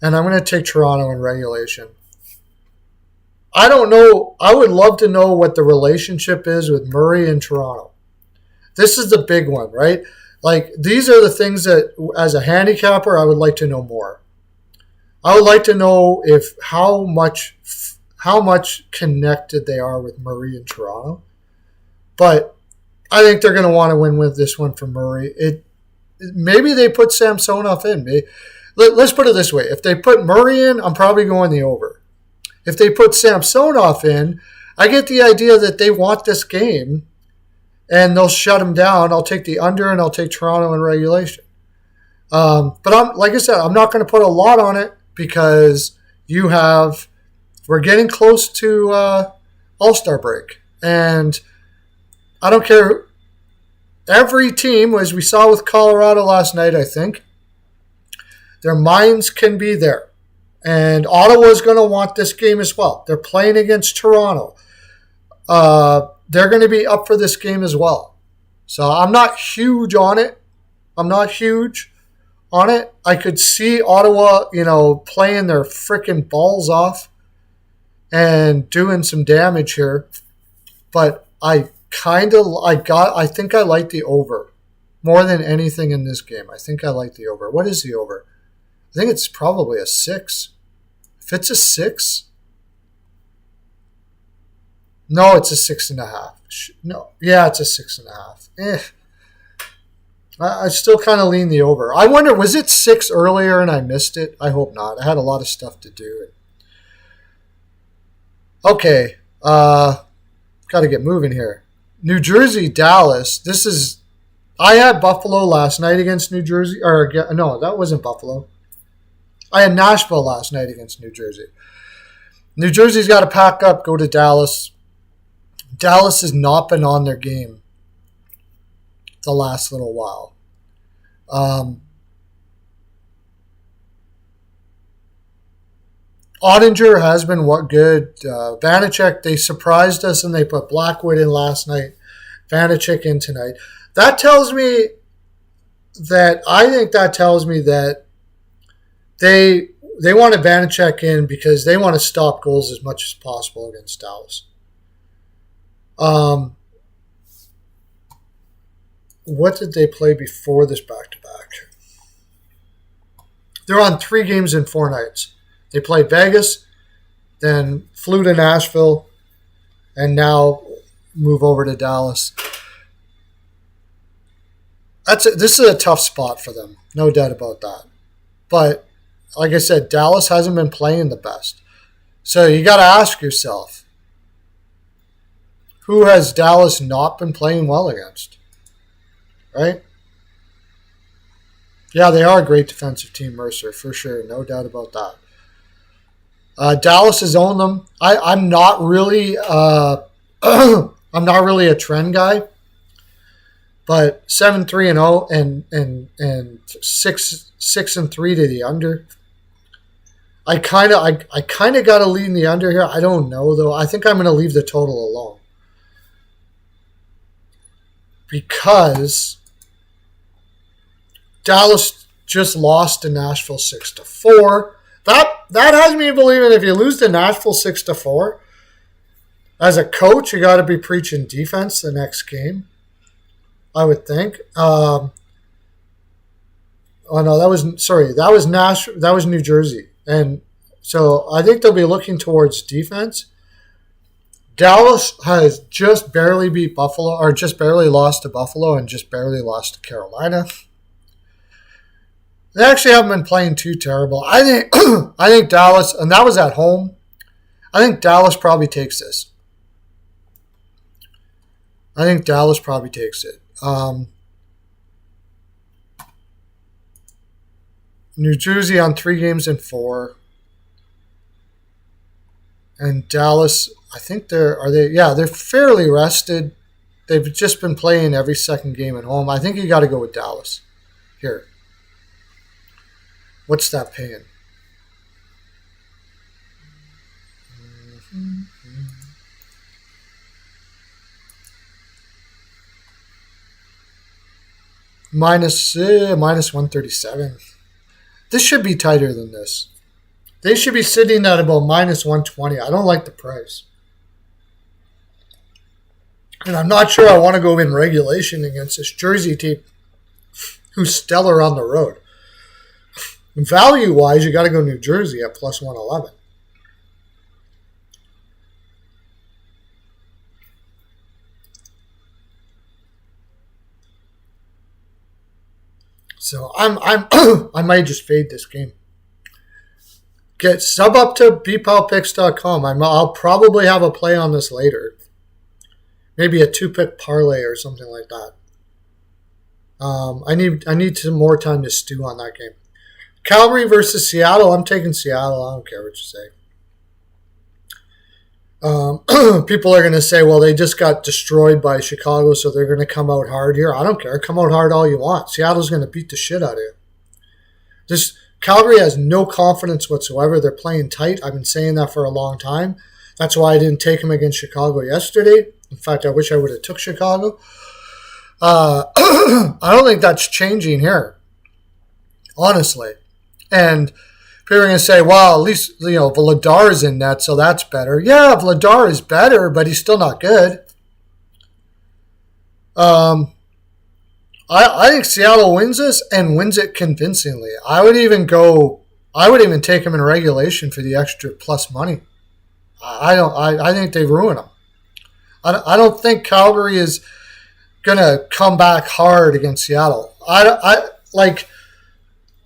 Speaker 1: and I'm going to take Toronto in regulation. I don't know. I would love to know what the relationship is with Murray and Toronto. This is the big one, right? Like, these are the things that, as a handicapper, I would like to know more. I would like to know how much connected they are with Murray and Toronto. But I think they're going to want to win with this one for Murray. Maybe they put Samsonov in. Let's put it this way. If they put Murray in, I'm probably going the over. If they put Samsonov in, I get the idea that they want this game and they'll shut him down. I'll take the under and I'll take Toronto in regulation. But like I said, I'm not going to put a lot on it because we're getting close to All-Star break. And I don't care. Every team, as we saw with Colorado last night, I think, their minds can be there. And Ottawa's going to want this game as well. They're playing against Toronto. They're going to be up for this game as well. So I'm not huge on it. I could see Ottawa, playing their freaking balls off and doing some damage here. But I think I like the over more than anything in this game. I think I like the over. What is the over? I think it's probably a 6. If it's a 6, no, it's a 6.5. No, yeah, it's a 6.5. I still kind of lean the over. I wonder, was it 6 earlier and I missed it? I hope not. I had a lot of stuff to do. Okay, got to get moving here. New Jersey, Dallas. I had Buffalo last night against New Jersey. No, that wasn't Buffalo. I had Nashville last night against New Jersey. New Jersey's got to pack up, go to Dallas. Dallas has not been on their game the last little while. Ottinger has been good. Vanacek, they surprised us and they put Blackwood in last night. Vanacek in tonight. That tells me that they wanted Vanacek in because they want to stop goals as much as possible against Dallas. What did they play before this back-to-back? They're on 3 games in 4 nights. They played Vegas, then flew to Nashville, and now move over to Dallas. This is a tough spot for them, no doubt about that. But like I said, Dallas hasn't been playing the best. So you got to ask yourself, who has Dallas not been playing well against? Right? Yeah, they are a great defensive team, Mercer, for sure. No doubt about that. Dallas has owned them. I'm not really I'm not really a trend guy. But 7-3-0 and 6-3 to the under. I kind of got to lean the under here. I don't know though. I think I'm going to leave the total alone because Dallas just lost to Nashville 6-4. That has me believing if you lose to Nashville 6-4, as a coach, you got to be preaching defense the next game. I would think. Oh no, that was New Jersey, and so I think they'll be looking towards defense. Dallas has just barely beat Buffalo, or just barely lost to Buffalo, and just barely lost to Carolina. They actually haven't been playing too terrible. I think Dallas, and that was at home. I think Dallas probably takes this. I think Dallas probably takes it. New Jersey on 3 games in 4. And Dallas, I think they're fairly rested. They've just been playing every second game at home. I think you got to go with Dallas here. What's that paying? Minus 137. This should be tighter than this. They should be sitting at about minus 120. I don't like the price. And I'm not sure I want to go in regulation against this Jersey team who's stellar on the road. Value-wise, you got to go New Jersey at plus 111. So I might just fade this game. Get sub up to bpalpicks.com. I'll probably have a play on this later. Maybe a 2-pick parlay or something like that. I need some more time to stew on that game. Calgary versus Seattle. I'm taking Seattle. I don't care what you say. People are going to say, well, they just got destroyed by Chicago, so they're going to come out hard here. I don't care. Come out hard all you want. Seattle's going to beat the shit out of you. Calgary has no confidence whatsoever. They're playing tight. I've been saying that for a long time. That's why I didn't take them against Chicago yesterday. In fact, I wish I would have took Chicago. I don't think that's changing here, honestly. And people are going to say, well, at least, Vladar is in net, so that's better. Yeah, Vladar is better, but he's still not good. I think Seattle wins this and wins it convincingly. I would even take him in regulation for the extra plus money. I think they ruin him. I don't think Calgary is going to come back hard against Seattle.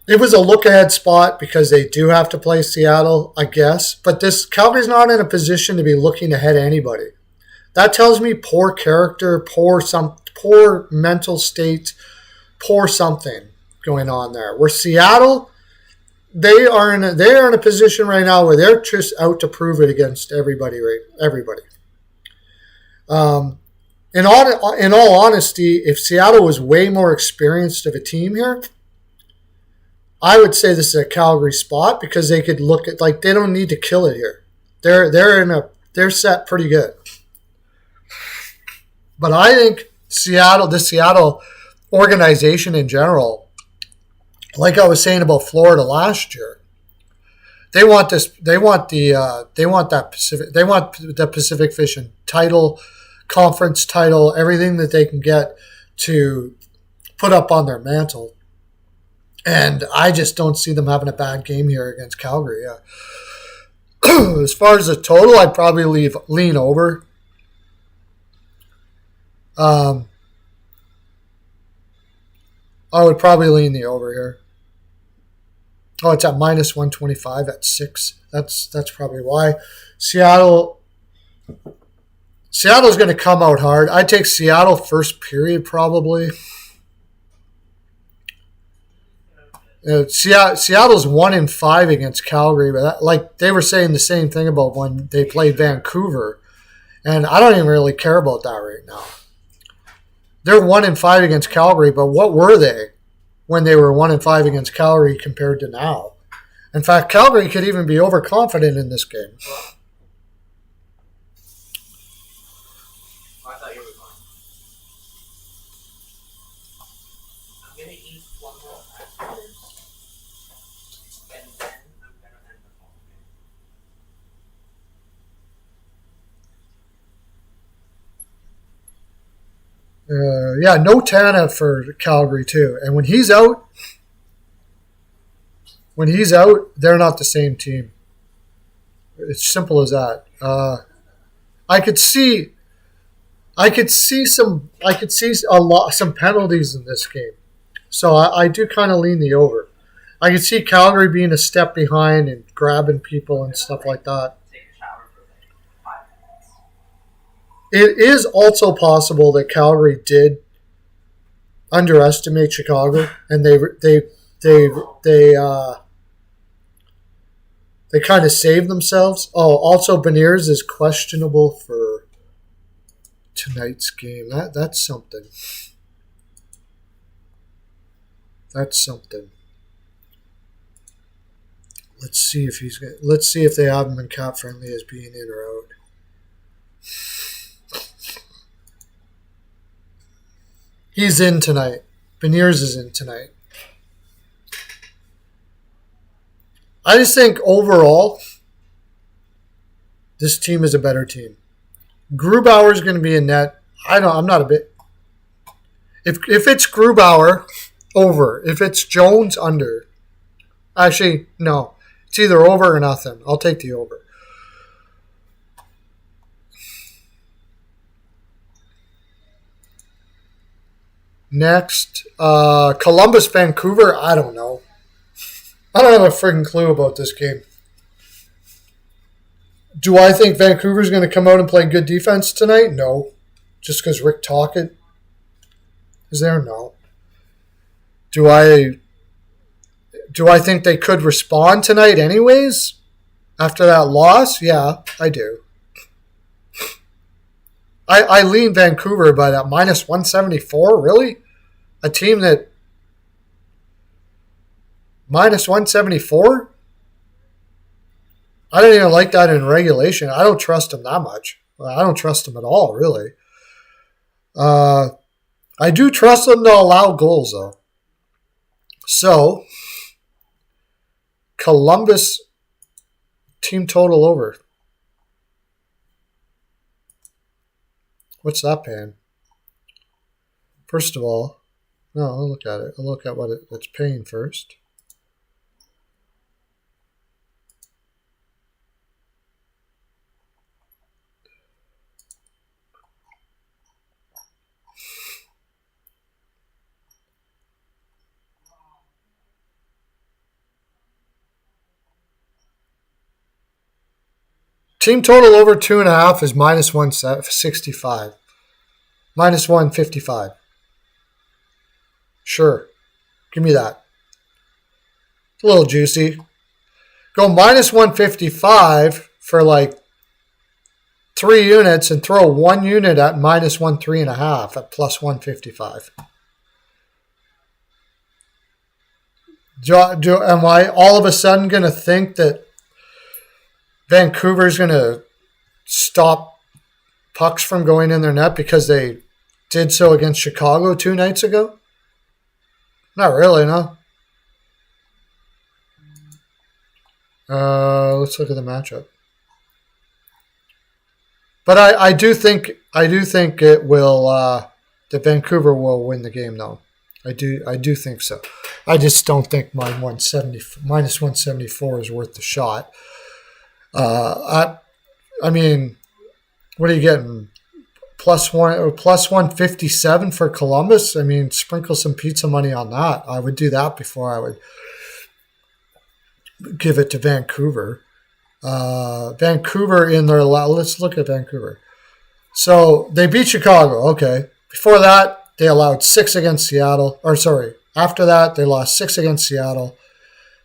Speaker 1: It was a look-ahead spot because they do have to play Seattle, I guess. But Calgary's not in a position to be looking ahead of anybody. That tells me poor character, poor mental state, poor something going on there. Where Seattle, they are in a position right now where they're just out to prove it against everybody. In all honesty, if Seattle was way more experienced of a team here, I would say this is a Calgary spot because they could look at they don't need to kill it here. They're set pretty good. But I think the Seattle organization in general, like I was saying about Florida last year, they want the Pacific Fishing title, conference title, everything that they can get to put up on their mantle. And I just don't see them having a bad game here against Calgary. Yeah. As far as the total, I'd probably lean over. Um, I would probably lean the over here. Oh, it's at minus 125 at 6. That's probably why. Seattle's going to come out hard. I take Seattle first period probably. Seattle's 1-5 against Calgary, but like they were saying the same thing about when they played Vancouver, and I don't even really care about that right now. They're 1-5 against Calgary, but what were they when they were 1-5 against Calgary compared to now? In fact, Calgary could even be overconfident in this game.
Speaker 2: I thought you were going. I'm going to eat one more crackers, and then I'm going to end the phone.
Speaker 1: Yeah, no Tana for Calgary too. And when he's out, they're not the same team. It's simple as that. I could see some penalties in this game. So I do kind of lean the over. I could see Calgary being a step behind and grabbing people and stuff like that. It is also possible that Calgary did underestimate Chicago, and they kind of saved themselves. Oh, also Beniers is questionable for tonight's game. That's something. That's something. Let's see if they have him in cap friendly as being in or out. He's in tonight. Beniers is in tonight. I just think overall, this team is a better team. Grubauer is going to be in net. I'm not a bit. If it's Grubauer, over. If it's Jones, under. Actually, no. It's either over or nothing. I'll take the over. Next, Columbus, Vancouver. I don't know. I don't have a friggin' clue about this game. Do I think Vancouver's going to come out and play good defense tonight? No. Just because Rick Tocchet is there? No. Do I think they could respond tonight anyways? After that loss? Yeah, I do. I lean Vancouver by that minus 174, really? A team that minus 174? I don't even like that in regulation. I don't trust them that much. I don't trust them at all, really. I do trust them to allow goals, though. So, Columbus team total over. What's that paying? First of all, no, I'll look at it. I'll look at what it's paying first. Team total over 2.5 is minus 165. Minus 155. Sure. Give me that. It's a little juicy. Go minus 155 for like 3 units and throw 1 unit at minus 103.5 at plus 155. Am I all of a sudden going to think that Vancouver's going to stop pucks from going in their net because they did so against Chicago 2 nights ago? Not really, no. Let's look at the matchup. But I do think it will that Vancouver will win the game, though. I do think so. I just don't think minus 174 is worth the shot. I mean, what are you getting? plus 157 for Columbus. I mean, sprinkle some pizza money on that. I would do that before I would give it to Vancouver. Vancouver in their let's look at Vancouver. So they beat Chicago. Okay. Before that, they allowed 6 against Seattle. Or sorry, after that, they lost 6 against Seattle,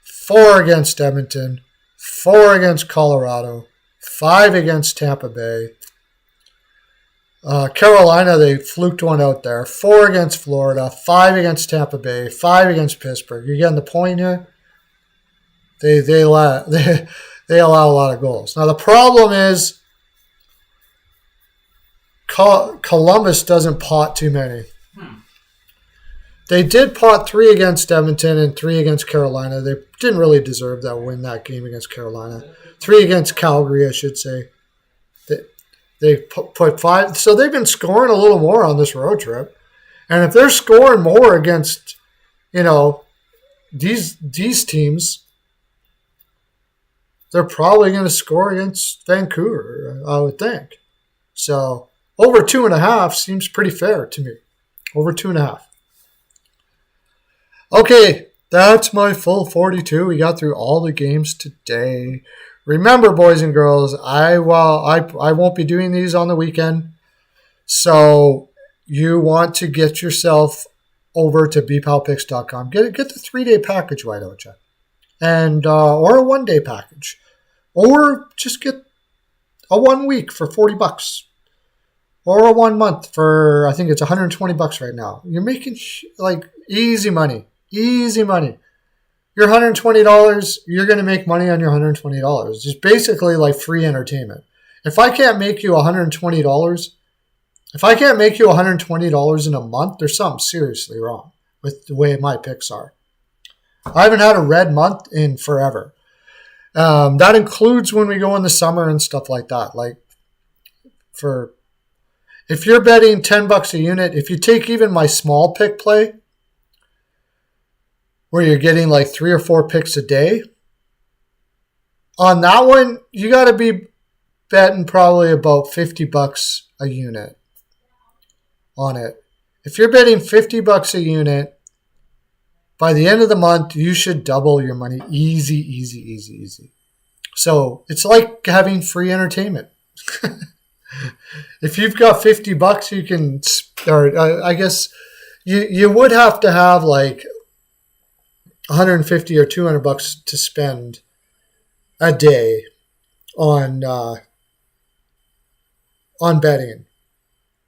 Speaker 1: 4 against Edmonton, 4 against Colorado, 5 against Tampa Bay. Carolina, they fluked one out there. 4 against Florida, 5 against Tampa Bay, 5 against Pittsburgh. You're getting the point here? They allow a lot of goals. Now, the problem is Columbus doesn't pot too many. They did pot 3 against Edmonton and 3 against Carolina. They didn't really deserve that win that game against Carolina. 3 against Calgary, I should say. They put 5. So they've been scoring a little more on this road trip. And if they're scoring more against, these teams, they're probably going to score against Vancouver, I would think. So over 2.5 seems pretty fair to me. Over 2.5. Okay, that's my full 42. We got through all the games today. Remember, boys and girls, I won't be doing these on the weekend. So you want to get yourself over to bpalpicks.com. Get the 3-day package, why don't you? And or a 1-day package. Or just get a 1 week for $40. Or a 1 month for, I think it's $120 right now. You're making easy money. Easy money. Your $120, you're going to make money on your $120. Just basically like free entertainment. If I can't make you $120 in a month, there's something seriously wrong with the way my picks are. I haven't had a red month in forever. That includes when we go in the summer and stuff like that. If you're betting $10 a unit, if you take even my small pick play, where you're getting 3 or 4 picks a day, on that one, you got to be betting probably about $50 a unit on it. If you're betting $50 a unit, by the end of the month, you should double your money. Easy, easy, easy, easy. So it's like having free entertainment. If you've got $50, you can, or I guess you would have to have $150 or $200 to spend a day on betting.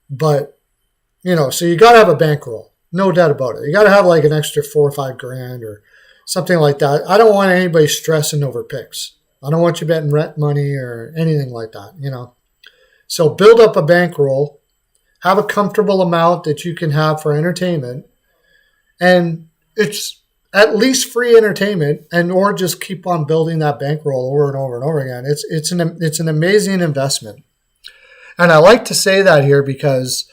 Speaker 1: But, so you got to have a bankroll. No doubt about it. You got to have an extra $4 or $5 grand or something like that. I don't want anybody stressing over picks. I don't want you betting rent money or anything like that, So build up a bankroll, have a comfortable amount that you can have for entertainment, and it's at least free entertainment, or just keep on building that bankroll over and over and over again. It's an amazing investment, and I like to say that here because,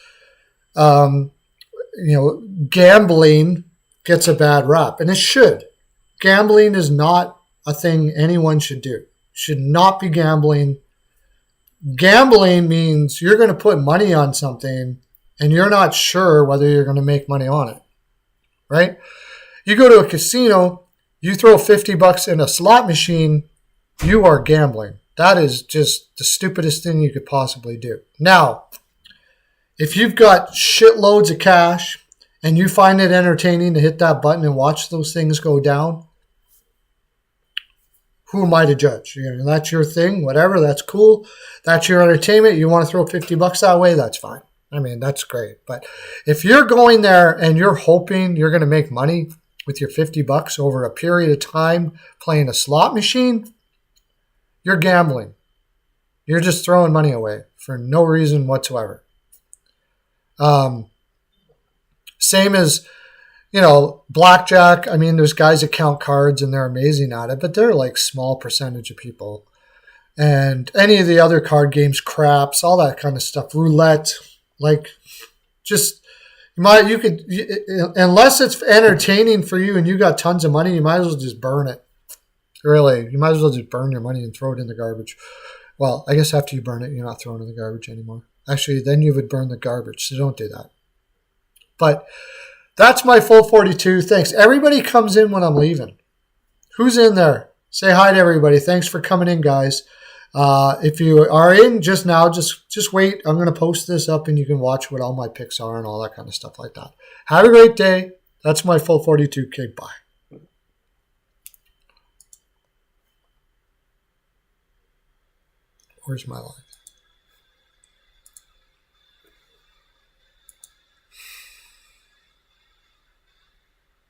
Speaker 1: gambling gets a bad rap, and it should. Gambling is not a thing anyone should do. Should not be gambling. Gambling means you're going to put money on something, and you're not sure whether you're going to make money on it, right? You go to a casino, you throw $50 in a slot machine, you are gambling. That is just the stupidest thing you could possibly do. Now, if you've got shitloads of cash and you find it entertaining to hit that button and watch those things go down, who am I to judge? That's your thing, whatever, that's cool. That's your entertainment. You want to throw $50 that way, that's fine. I mean, that's great. But if you're going there and you're hoping you're going to make money with your $50 over a period of time playing a slot machine, you're gambling. You're just throwing money away for no reason whatsoever. Same as, blackjack. I mean, there's guys that count cards and they're amazing at it, but they're small percentage of people. And any of the other card games, craps, all that kind of stuff, roulette, unless it's entertaining for you and you got tons of money, you might as well just burn it. Really, you might as well just burn your money and throw it in the garbage. Well, I guess after you burn it, you're not throwing it in the garbage anymore. Actually, then you would burn the garbage, so don't do that. But that's my full 42. Thanks. Everybody comes in when I'm leaving. Who's in there? Say hi to everybody. Thanks for coming in, guys. If you are in just now, just wait. I'm going to post this up and you can watch what all my picks are and all that kind of stuff like that. Have a great day. That's my full 42K. Bye. Where's my line?